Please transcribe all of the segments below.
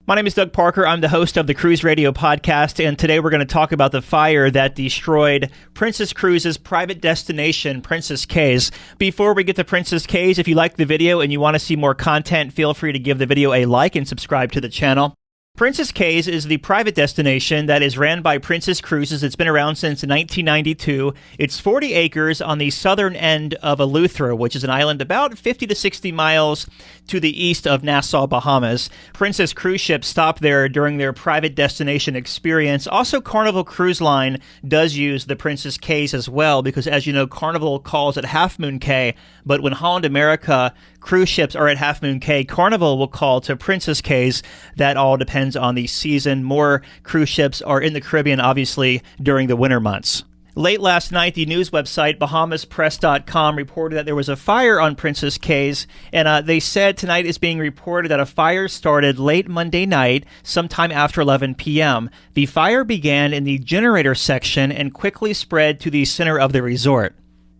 My name is Doug Parker. I'm the host of the Cruise Radio podcast, and today we're going to talk about the fire that destroyed Princess Cruises' private destination, Princess Cays. Before we get to Princess Cays, if you like the video and you want to see more content, feel free to give the video a like and subscribe to the channel. Princess Cays is the private destination that is ran by Princess Cruises. It's been around since 1992. It's 40 acres on the southern end of Eleuthera, which is an island about 50 to 60 miles to the east of Nassau, Bahamas. Princess cruise ships stop there during their private destination experience. Also, Carnival Cruise Line does use the Princess Cays as well, because as you know, Carnival calls it Half Moon Cay, but when Holland America cruise ships are at Half Moon Cay, Carnival will call to Princess Cays. That all depends on the season. More cruise ships are in the Caribbean, obviously, during the winter months. Late last night, the news website BahamasPress.com reported that there was a fire on Princess Cays, and they said tonight is being reported that a fire started late Monday night, sometime after 11 p.m. The fire began in the generator section and quickly spread to the center of the resort.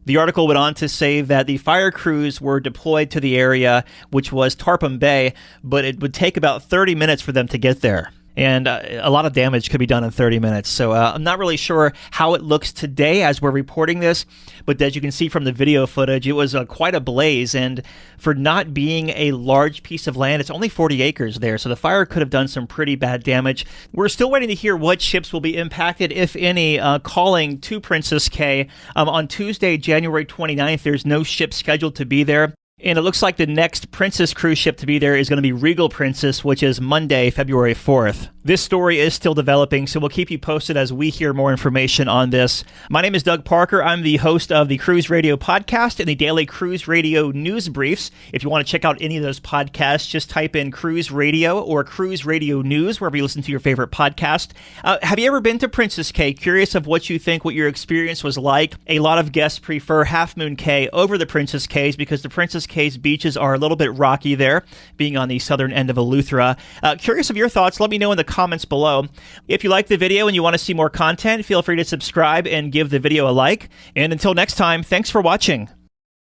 The article went on to say that the fire crews were deployed to the area, which was Tarpon Bay, but it would take about 30 minutes for them to get there. And a lot of damage could be done in 30 minutes. So I'm not really sure how it looks today as we're reporting this, but as you can see from the video footage, it was quite a blaze. And for not being a large piece of land, it's only 40 acres there, so the fire could have done some pretty bad damage. We're still waiting to hear what ships will be impacted, if any, calling to Princess Cay. On Tuesday, January 29th, there's no ship scheduled to be there. And it looks like the next Princess cruise ship to be there is going to be Regal Princess, which is Monday, February 4th. This story is still developing, so we'll keep you posted as we hear more information on this. My name is Doug Parker. I'm the host of the Cruise Radio podcast and the daily Cruise Radio news briefs. If you want to check out any of those podcasts, just type in Cruise Radio or Cruise Radio News, wherever you listen to your favorite podcast. Have you ever been to Princess Cay? Curious of what you think, what your experience was like. A lot of guests prefer Half Moon Cay over the Princess Cays because the Princess Cays beaches are a little bit rocky there, being on the southern end of Eleuthera. Curious of your thoughts. Let me know in the comments below. If you like the video and you want to see more content, feel free to subscribe and give the video a like. And until next time, thanks for watching.